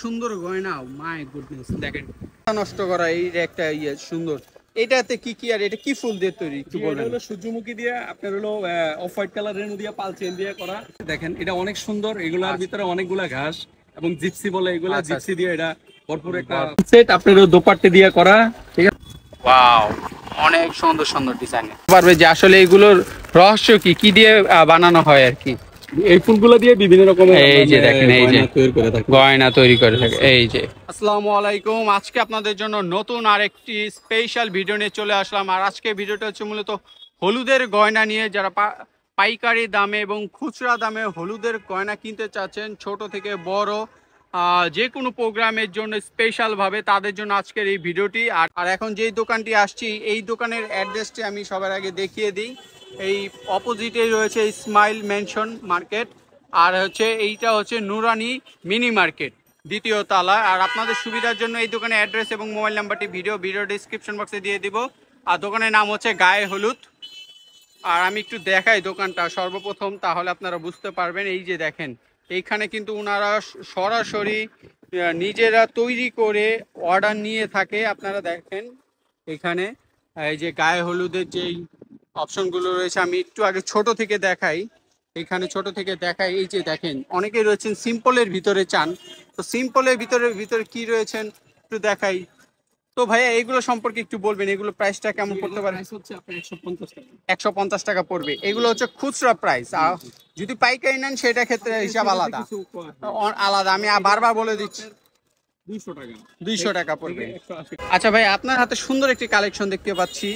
সুন্দর গয়না, my goodness. দেখেন নষ্ট করা এই একটা সুন্দর। এটাতে কি কি আর এটা কি ফুল দিয়ে তৈরি একটু বলবেন? এটা হলো সূর্যমুখী দিয়ে, আপনার হলো অফ হোয়াইট কালারের মধ্যে পাল চেন দিয়ে করা। দেখেন এটা অনেক সুন্দর, এগুলার ভিতরে অনেকগুলা ঘাস এবং জিপসি বলে এগুলা, জিপসি দিয়ে এটা ভরপুর একটা সেট। আপনার দোপাট্টি দিয়ে করা, ঠিক আছে? ওয়াও, অনেক সুন্দর সুন্দর ডিজাইন। পারবে যে আসলে এগুলোর রহস্য কি কি দিয়ে বানানো হয় আর কি? এই ফুলগুলো দিয়ে বিভিন্ন রকমের এই যে দেখেন, এই যে তৈরি করে থাকে, গয়না তৈরি করে থাকে। এই যে আসসালামু আলাইকুম, আজকে আপনাদের জন্য নতুন আরেকটি স্পেশাল ভিডিও নিয়ে চলে আসলাম। আর আজকে ভিডিওটা হচ্ছে মূলত হলুদের গয়না নিয়ে। যারা পাইকারি দামে এবং খুচরা দামে হলুদের গয়না কিনতে চাচ্ছেন, ছোট থেকে বড় যে কোনো প্রোগ্রামের জন্য স্পেশালভাবে, তাদের জন্য আজকের এই ভিডিওটি। আর এখন যেই দোকানটি আসছি, এই দোকানের অ্যাড্রেসটি আমি সবার আগে দেখিয়ে দিই। এই অপোজিটেই রয়েছে স্মাইল মেনশন মার্কেট, আর হচ্ছে এইটা হচ্ছে নুরানি মিনি মার্কেট, দ্বিতীয় তলা। আর আপনাদের সুবিধার জন্য এই দোকানের অ্যাড্রেস এবং মোবাইল নাম্বারটি ভিডিও ডিসক্রিপশন বক্সে দিয়ে দিব। আর দোকানের নাম হচ্ছে গায়ে হলুদ। আর আমি একটু দেখাই দোকানটা সর্বপ্রথম, তাহলে আপনারা বুঝতে পারবেন। এই যে দেখেন, এইখানে কিন্তু ওনারা সরাসরি নিজেরা তৈরি করে অর্ডার নিয়ে থাকে। আপনারা দেখেন এখানে এই যে গায়ে হলুদের যেই অপশনগুলো রয়েছে, আমি একটু আগে ছোট থেকে দেখাই। এখানে ছোট থেকে দেখাই। এই যে দেখেন, অনেকেই রয়েছেন সিম্পলের ভিতরে চান, তো সিম্পলের ভিতরে কি রয়েছেন একটু দেখাই। তো ভাইয়া এগুলো সম্পর্কে একটু বলবেন, এগুলো প্রাইসটা কেমন পড়তে পারে? হচ্ছে আপনার 150 টাকা। 150 টাকা পড়বে। এগুলো হচ্ছে খুচরা প্রাইস, আর যদি পাইকারি নেন সেটা ক্ষেত্রে হিসাব আলাদা আলাদা। আমি বারবার বলে দিচ্ছি, 200 টাকা পড়বে। আচ্ছা ভাই, আপনার হাতে সুন্দর একটি কালেকশন দেখতে পাচ্ছি,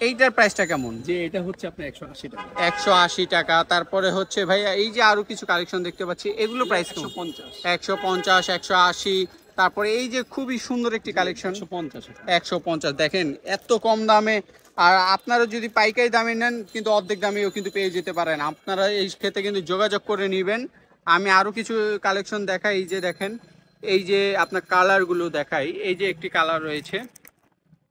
এইটার প্রাইসটা কেমন? যে এটা হচ্ছে আপনার 180 টাকা। 180 টাকা। তারপরে হচ্ছে ভাইয়া এই যে আরো কিছু কালেকশন দেখতে পাচ্ছি, এগুলো প্রাইস 150, 150, 180। তারপরে এই যে খুবই সুন্দর একটি কালেকশন 150। দেখেন এত কম দামে। আর আপনারা যদি পাইকারি দামে নেন কিন্তু অর্ধেক দামেও কিন্তু পেয়ে যেতে পারেন। আপনারা এই ক্ষেত্রে কিন্তু যোগাযোগ করে নেবেন। আমি আরো কিছু কালেকশন দেখাই। এই যে দেখেন, এই যে আপনার কালারগুলো দেখাই। এই যে একটি কালার রয়েছে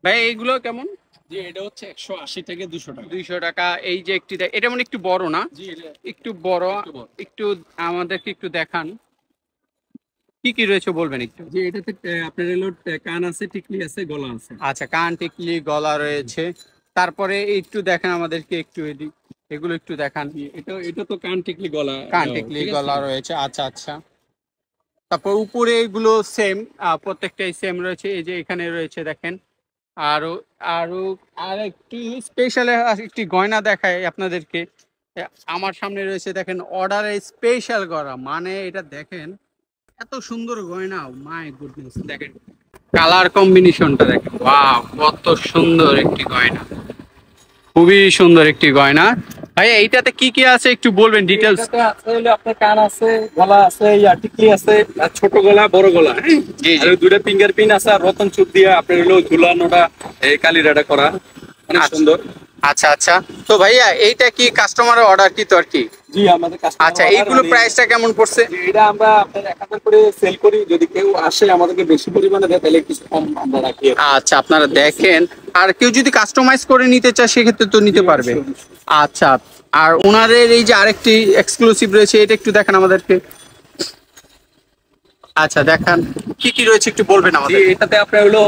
ভাই, এইগুলো কেমন? যে এটা হচ্ছে 180 থেকে 200 টাকা। 200 টাকা। এই যে একটি, এটা মানে একটু বড় না? জি, একটু বড়। একটু আমাদেরকে একটু দেখান কি কি রয়েছে বলবেন একটু। যে এটাতে আপনার হলো কান আছে, টিকলি আছে, গলা আছে। আচ্ছা, কান, টিকলি, গলা রয়েছে। তারপরে একটু দেখেন আমাদেরকে একটু এগুলো একটু দেখান। এটা তো কান, টিকলি, গলা, কান, টিকলি, গলা রয়েছে। আচ্ছা আচ্ছা। তারপর উপরে এগুলো সেম, প্রত্যেকটাই সেম রয়েছে। এই যে এখানে রয়েছে দেখেন। আরো আরো আর একটু স্পেশাল একটি গয়না দেখায় আপনাদেরকে। আমার সামনে রয়েছে দেখেন, অর্ডারে স্পেশাল করা, মানে এটা দেখেন এত সুন্দর গয়না, মাই গুডনেস। দেখেন কালার কম্বিনেশনটা দেখেন, ওয়াও কত সুন্দর একটি গয়না, খুবই সুন্দর একটি গয়না। ভাইয়া এইটাতে কি কি আছে একটু বলবেন ডিটেলস? আপনার কান আছে, গলা আছে, টিকলি আছে, আর ছোট গলা, বড় গলা, আর দুইটা ফিঙ্গার পিন আছে, আর রতন চুপ দিয়ে আপনার হলো ঝুলানোটা কালিরাটা করা, অনেক সুন্দর। আচ্ছা আচ্ছা। তো ভাইয়া এইটা কি কাস্টমারের অর্ডার কি তো আর কি? জি, আমাদের কাস্টমার। আচ্ছা, এইগুলো প্রাইসটা কেমন পড়ছে? এটা আমরা আপনার 1000 করে সেল করি। যদি কেউ আসে আমাদেরকে বেশি পরিমাণে দেয় তাহলে কিছু কম আমরা রাখি। আচ্ছা, আপনারা দেখেন। আর কেউ যদি কাস্টমাইজ করে নিতে চায় সেক্ষেত্রে তো নিতে পারবে। আচ্ছা, আর ওনাদের এই যে আরেকটি এক্সক্লুসিভ রয়েছে, এটা একটু দেখান আমাদেরকে। আচ্ছা দেখান কি কি রয়েছে একটু বলবেন আমাদের। এটাতে আপনার হলো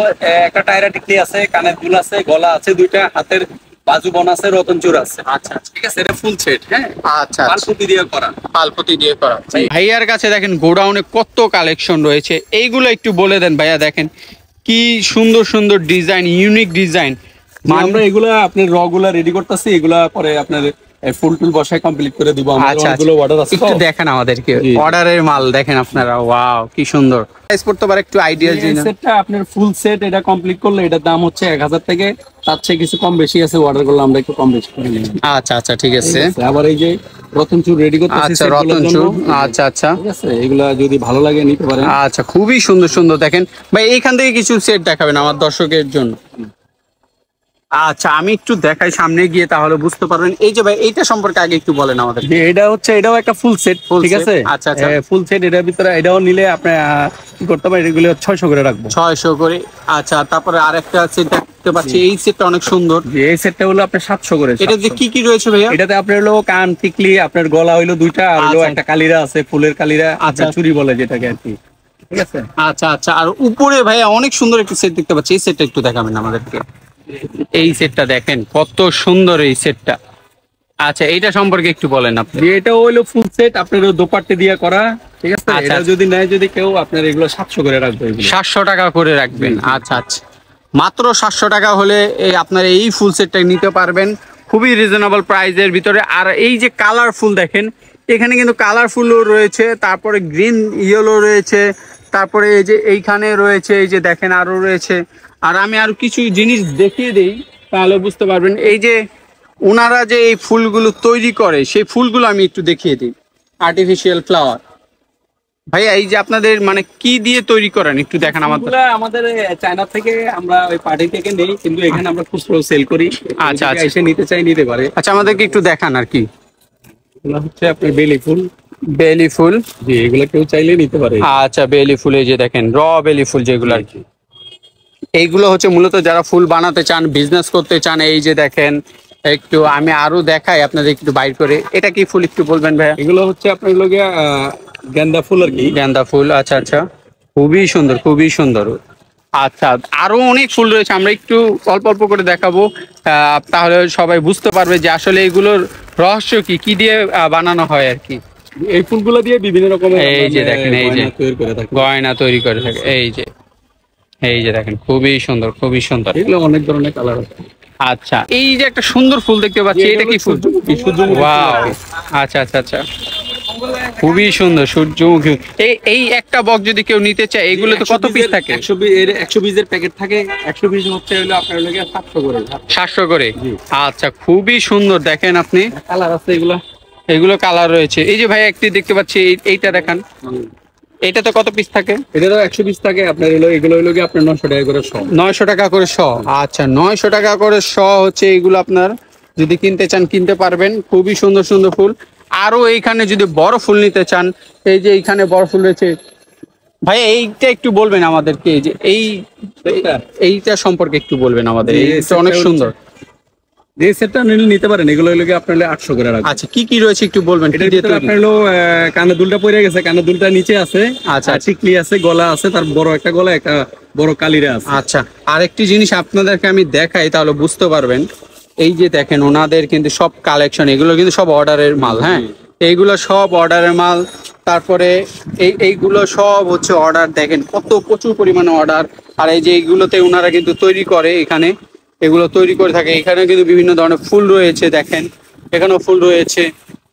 একটা টায়রা টিকলি আছে, কানের দুল আছে, গলা আছে দুইটা, হাতের বাজু বন আছে, রতন চূড় আছে। আচ্ছা ঠিক আছে, এটা ফুল সেট। হ্যাঁ, আচ্ছা, পালপুতি দিয়ে করা। পালপুতি দিয়ে করা। ভাইয়ার কাছে দেখেন গোডাউনে কত কালেকশন রয়েছে, এইগুলো একটু বলে দেন ভাইয়া। দেখেন কি সুন্দর সুন্দর ডিজাইন, ইউনিক ডিজাইন। আমরা এগুলা আপনার র গুলা রেডি করতেছি, এগুলা পরে আপনার ফুল টুল বসায় কমপ্লিট করে দিব। আচ্ছা, অর্ডার আছে, একটু দেখেন আমাদেরকে অর্ডারের মাল দেখেন আপনারা। ওয়াও কি সুন্দর। প্রাইস পড়তে পারে একটু আইডিয়া দিন। সেটটা আপনার ফুল সেট, এটা কমপ্লিট করলে এটার দাম হচ্ছে 1000 থেকে, তার চেয়ে কিছু কম বেশি আছে, অর্ডার করলে আমরা একটু কম বেশি করে নিই। আচ্ছা আচ্ছা, ঠিক আছে। আবার এই যে রতন চূড় রেডি করতেছি। আচ্ছা, রতন চূড়। আচ্ছা আচ্ছা, ঠিক আছে, এগুলা যদি ভালো লাগে নিতে পারেন। আচ্ছা, খুবই সুন্দর সুন্দর। দেখেন ভাই, এইখান থেকে কিছু সেট দেখাবেন আমার দর্শকের জন্য? আচ্ছা, আমি একটু দেখাই সামনে গিয়ে, তাহলে বুঝতে পারবেন। এই যে ভাই, এইটা সম্পর্কে আগে একটু বলেন আমাদের। এটা হচ্ছে, এটাও একটা ফুল সেট, ঠিক আছে। আচ্ছা আচ্ছা, ফুল সেট। এটার ভিতরে এটাও নিলে আপনি কি করতে পারেন, এগুলো 600 করে রাখবো। 600 করে। আচ্ছা, তারপরে আরেকটা সেট দেখতে পাচ্ছি, এই সেটটা অনেক সুন্দর। এই সেটটা হলো আপনার 700 করে। এটাতে কি কি রয়েছে ভাইয়া? এটাতে আপনার হলো কান, টিকলি, আপনার গলা হইলো দুইটা, আর হলো একটা কালিরা আছে, ফুলের কালিরা, আচ্ছা চুরি বলে যেটাকে আর কি। ঠিক আছে। আচ্ছা আচ্ছা, আর উপরে ভাইয়া অনেক সুন্দর একটা সেট দেখতে পাচ্ছি, এই সেটটা একটু দেখাবেন আমাদেরকে। এই সেটটা দেখেন কত সুন্দর এই সেটটা। আচ্ছা, এইটা সম্পর্কে একটু বলেন আপনি। যে এটা হলো ফুল সেট আপনার দোপাট্টি দিয়ে করা, ঠিক আছে। আচ্ছা, এটা যদি নেয় যদি কেউ, আপনার এগুলো 700 করে রাখবে, এগুলো 700 টাকা করে রাখবেন। আচ্ছা আচ্ছা, মাত্র 700 টাকা হলে এই আপনার এই ফুল সেটটা নিতে পারবেন, খুবই রিজনেবল প্রাইসের ভিতরে। আর এই যে কালারফুল দেখেন, এখানে কিন্তু কালারফুলও রয়েছে, তারপরে গ্রিন ইয়েলো রয়েছে, তারপরে এই যে এইখানে রয়েছে, এই যে দেখেন আরো রয়েছে। আর আমি আরো কিছু জিনিস দেখিয়ে দিই, তাহলে বুঝতে পারবেন। এই যে ওনারা যে এই ফুলগুলো তৈরি করে, সেই ফুলগুলো আমি একটু দেখিয়ে দিই। আর্টিফিশিয়াল ফ্লাওয়ার, ভাইয়া এই যে আপনাদের মানে কি দিয়ে তৈরি করেন একটু দেখান আমাদের। ফুলগুলা আমাদের চায়না থেকে আমরা ওই পার্টি থেকে নেই, কিন্তু এখানে আমরা খুচরো সেল করি। আচ্ছা যদি আচ্ছা, এসে নিতে চাই নিতে পারে। আচ্ছা আমাদেরকে একটু দেখান আর কি। এগুলো হচ্ছে আপনার বেলি ফুল। বেলি ফুল, জি, এগুলো কেউ চাইলে নিতে পারে। আচ্ছা বেলি ফুল, এই যে দেখেন র বেলি ফুল যেগুলো আর কি। এইগুলো হচ্ছে মূলত যারা ফুল বানাতে চান, বিজনেস করতে চান। এই যে দেখেন, একটু আমি আরো দেখাই আপনাদের একটু বাইর করে। এটা কি ফুল একটু বলবেন ভাইয়া? এগুলো হচ্ছে আপনার লোকে গেন্দা ফুল আর কি। গেন্দা ফুল, আচ্ছা আচ্ছা, খুবই সুন্দর খুবই সুন্দর। আচ্ছা, আরো অনেক ফুল রয়েছে, আমরা একটু অল্প অল্প করে দেখাবো, তাহলে সবাই বুঝতে পারবে যে আসলে এগুলোর রহস্য কি, কি দিয়ে বানানো হয় আর কি। এই ফুলগুলো দিয়ে বিভিন্ন রকমের এই যে দেখেন, এই যে গয়না তৈরি করে থাকি। গয়না তৈরি করে থাকে। এই যে, এই যে দেখেন খুবই সুন্দর খুবই সুন্দর। এগুলো অনেক ধরনের কালার আছে। আচ্ছা, এই যে একটা সুন্দর ফুল দেখতে পাচ্ছি, এটা কি ফুল? সূর্যমুখী। ওয়াও, আচ্ছা আচ্ছা আচ্ছা, খুবই সুন্দর সূর্যমুখী। এই একটা বক্স যদি কেউ নিতে চায়, এগুলো তো কত পিস থাকে? 120 এর প্যাকেট থাকে। 120 হচ্ছে হলো আপনার লোকে 700 করে। 700 করে। জি। আচ্ছা, খুবই সুন্দর দেখেন আপনি। কালার আছে এগুলো। এগুলো কালার রয়েছে। এই যে ভাই একটি দেখতে পাচ্ছি, এইটা দেখান, এইটা তো কত পিস থাকে? এটারও 120 থাকে আপনার হলো। এগুলো হলো কি আপনার 900 টাকা করে সব। 900 টাকা করে শ। আচ্ছা, 900 টাকা করে শ হচ্ছে এইগুলো। আপনার যদি কিনতে চান কিনতে পারবেন, খুবই সুন্দর সুন্দর ফুল। আরো এইখানে যদি বড় ফুল নিতে চান, এই যে এইখানে বড় ফুল রয়েছে। ভাই এইটা একটু বলবেন আমাদেরকে, এই যে এইটা সম্পর্কে একটু বলবেন আমাদের। এইটা অনেক সুন্দর। যে সেটটা নিতে পারেন, এগুলো হলো কি আপনার 800 করে রাখবেন। আচ্ছা, কি কি রয়েছে একটু বলবেন। এটার ভিতরে আপনার হলো কানের দুলটা পড়ে গেছে, কানের দুলটা নিচে আছে। আচ্ছা, আর টিকলি আছে, গলা আছে, তার বড় একটা গলা, একটা বড় কালিরা আছে। আচ্ছা, আরেকটি জিনিস আপনাদেরকে আমি দেখাই, তাহলে বুঝতে পারবেন। এই যে দেখেন ওনাদের কিন্তু সব কালেকশন, এগুলো কিন্তু সব অর্ডারের মাল। হ্যাঁ, এইগুলো সব অর্ডারের মাল। তারপরে এইগুলো সব হচ্ছে অর্ডার, দেখেন কত প্রচুর পরিমাণে অর্ডার। আর এই যে এইগুলোতে ওনারা কিন্তু তৈরি করে, এখানে এগুলো তৈরি করে থাকে। এখানে কিন্তু বিভিন্ন ধরনের ফুল রয়েছে, দেখেন এখানেও ফুল রয়েছে,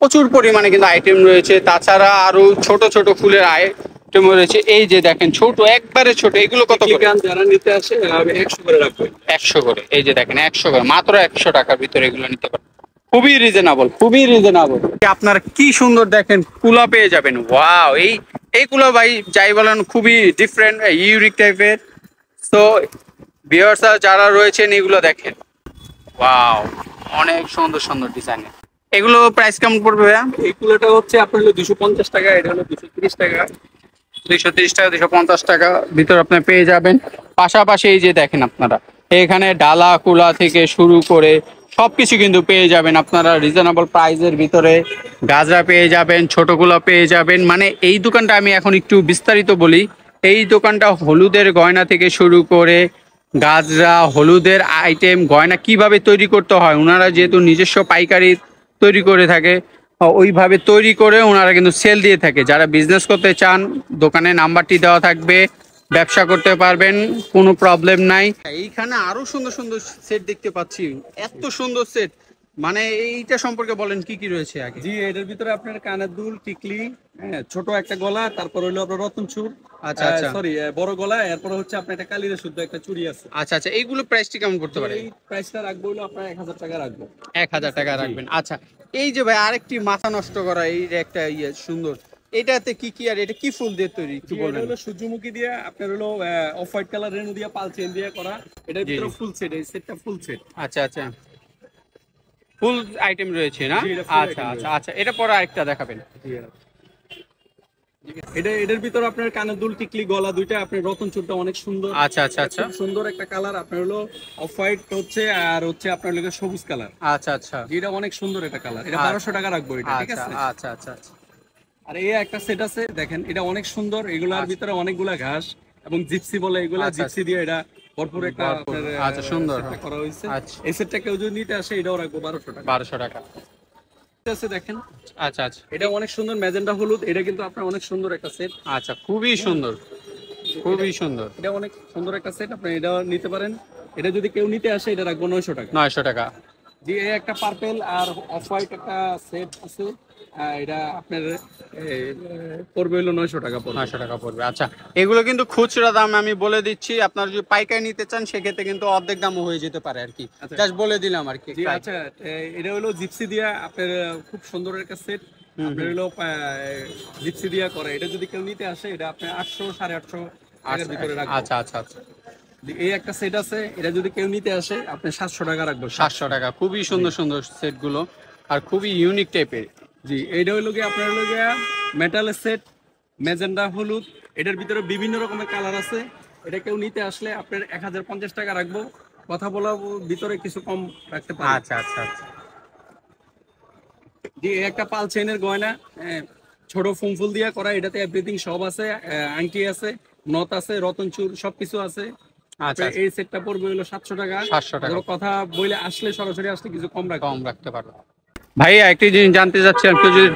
প্রচুর পরিমাণে কিন্তু আইটেম রয়েছে। তাছাড়া আরো ছোট ছোট ফুলের আইটেম রয়েছে। এই যে দেখেন ছোট, একবারে ছোট, এগুলো কত করে? যারা নিতে আসে 100 করে রাখবে। 100 করে। এই যে দেখেন 100 করে, মাত্র 100 টাকার ভিতরে এগুলো নিতে পারেন, খুবই রিজনেবল খুবই রিজনেবল। আপনার কি সুন্দর দেখেন কুলা পেয়ে যাবেন। ওয়াও, এই কুলা ভাই যাই বলেন খুবই ডিফারেন্ট ইউনিক টাইপের। তো ভিউয়ার্স যারা রয়েছেন, এগুলো দেখেন, ওয়াও, অনেক সুন্দর সুন্দর ডিজাইনের। এগুলো প্রাইস কেমন পড়বে ভাইয়া? এই কুলাটা হচ্ছে আপনার হলো 250 টাকা, এটা হলো 230 টাকা। 230 টাকা 250 টাকা ভিতর আপনি পেয়ে যাবেন। পাশাপাশি এই যে দেখেন আপনারা, এখানে ডালা কুলা থেকে শুরু করে সবকিছু কিন্তু পেয়ে যাবেন আপনারা রিজনেবল প্রাইসের ভিতরে। গাজরা পেয়ে যাবেন, ছোটগুলো পেয়ে যাবেন। মানে এই দোকানটা আমি এখন একটু বিস্তারিত বলি। এই দোকানটা হলুদের গয়না থেকে শুরু করে গাজরা, হলুদের আইটেম, গয়না কিভাবে তৈরি করতে হয়, ওনারা যেহেতু নিজস্ব পাইকারি তৈরি করে থাকে, ওইভাবে তৈরি করে ওনারা কিন্তু সেল দিয়ে থাকে। যারা বিজনেস করতে চান, দোকানের নাম্বারটি দেওয়া থাকবে, ব্যবসা করতে পারবেন, কোনো প্রবলেম নাই। এইখানে আরো সুন্দর সুন্দর সেট দেখতে পাচ্ছি, এত সুন্দর সেট। মানে এইটা সম্পর্কে বলেন কি কি রয়েছে আগে। জি, এটার ভিতরে আপনার কানের দুল, টিকলি, হ্যাঁ, ছোট একটা গলা, তারপর হলো আপনার রতন চূড়। আচ্ছা আচ্ছা, সরি, বড় গলা, এরপর হচ্ছে আপনার একটা কালিরে শুদ্ধ একটা চুড়ি আছে। আচ্ছা আচ্ছা, এইগুলো প্রাইসটি কেমন করতে পারে? এই প্রাইসটা রাখবো হলো আপনার 1000 টাকা রাখবো। 1000 টাকা রাখবেন। আচ্ছা, এই যে ভাই আরেকটি মাথা নষ্ট করা এই যে একটা ইয়ে সুন্দর, এটাতে কি কি, আর এটা কি ফুল দিয়ে তৈরি একটু এটা বলবেন? হলো সূর্যমুখী দিয়ে আপনার হলো অফ হোয়াইট কালার রেনু দিয়ে পাল চেন দিয়ে করা। এটার জি, ভিতরে জি। ফুল সেট, এই সেটটা ফুল সেট। আচ্ছা আচ্ছা, ফুল আইটেম রয়েছে না? জি, এটা full আচ্ছা item আচ্ছা রয়েছে। আচ্ছা, এটা পরে আরেকটা দেখাবেন। এটার ভিতরে আপনার কানের দুল, টিকলি, গলা দুইটা, আপনার রতন চূড়টা অনেক সুন্দর। আচ্ছা আচ্ছা আচ্ছা, খুব সুন্দর একটা কালার, আপনার হলো অফ হোয়াইট হচ্ছে, আর হচ্ছে আপনার হলো সবুজ কালার। আচ্ছা আচ্ছা যেটা অনেক সুন্দর একটা কালার। এটা 1200 টাকা রাখবো এটা, ঠিক আচ্ছা আছে। আচ্ছা আচ্ছা আচ্ছা, আর এই একটা সেট আছে দেখেন, এটা অনেক সুন্দর, এগুলার ভিতরে অনেকগুলা ঘাস এবং জিপসি বলে, এগুলা জিপসি দিয়ে এটা ভরপুর একটা আচ্ছা সুন্দর সেটটা করা হয়েছে। আচ্ছা এই সেটটা কেউ যদি নিতে আসে এটাও রাখবো 1200 টাকা। 1200 টাকা। আছে দেখেন, আচ্ছা আচ্ছা এটা অনেক সুন্দর ম্যাজেন্টা হলুদ, এটা কিন্তু আপনার অনেক সুন্দর একটা সেট। আচ্ছা খুবই সুন্দর, খুবই সুন্দর। এটা অনেক সুন্দর একটা সেট, আপনি এটা নিতে পারেন। এটা যদি কেউ নিতে আসে এটা রাখবো 900 টাকা। 900 টাকা। জি, এই একটা পার্পল আর অফ হোয়াইট একটা সেট আছে, এটা আপনার পড়বে হলো 900 টাকা পড়বে। 900 টাকা পড়বে। আচ্ছা এগুলো কিন্তু খুচরা দাম আমি বলে দিচ্ছি, আপনারা যদি পাইকারি নিতে চান সেক্ষেত্রে কিন্তু অর্ধেক দামও হয়ে যেতে পারে আর কি, আচ্ছা। জাস্ট বলে দিলাম আর কি। জি আচ্ছা, এটা হলো জিপসি দিয়া আপনার খুব সুন্দর একটা সেট, আপনার হলো জিপসি দিয়া করে। এটা যদি কেউ নিতে আসে এটা আপনি 800 850 টাকার ভিতরে রাখবেন। আচ্ছা আচ্ছা আচ্ছা এই একটা সেট আছে, এটা যদি কেউ নিতে আসে আপনি 700 টাকা রাখবো। 700 টাকা। খুবই সুন্দর সুন্দর সেট গুলো আর খুবই ইউনিক টাইপের। জি, এইটা হলো গিয়ে আপনার হলো গিয়ে মেটালের সেট, ম্যাজেন্ডা হলুদ, এটার ভিতরে বিভিন্ন রকমের কালার আছে। এটা কেউ নিতে আসলে আপনার 1050 টাকা রাখবো, কথা বলার ভিতরে কিছু কম রাখতে পারি। আচ্ছা আচ্ছা আচ্ছা জি, এই একটা পাল চেইনের গয়না, ছোট ফুল দিয়া করা, এটাতে এভরিথিং সব আছে, আংটি আছে, নথ আছে, রতনচুর সবকিছু আছে। আচ্ছা এই সেটটা পড়বে হলো 700 টাকা। 700 টাকা। কোনো কথা বলে আসলে সরাসরি আসলে কিছু কম রাখবো। কম রাখতে পারবো। ভাইয়া একটি জিনিস জানতে চাচ্ছিলাম, কেউ যদি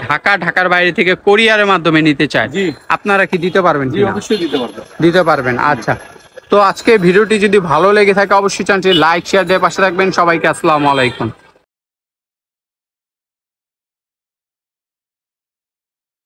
ঢাকার বাইরে থেকে কোরিয়ারের মাধ্যমে নিতে চায়, জি আপনারা কি দিতে পারবেন? জি, অবশ্যই দিতে পারবো। দিতে পারবেন। আচ্ছা, তো আজকে ভিডিওটি যদি ভালো লেগে থাকে অবশ্যই চ্যানেলটি লাইক শেয়ার দিয়ে পাশে থাকবেন। সবাইকে আসসালামু আলাইকুম।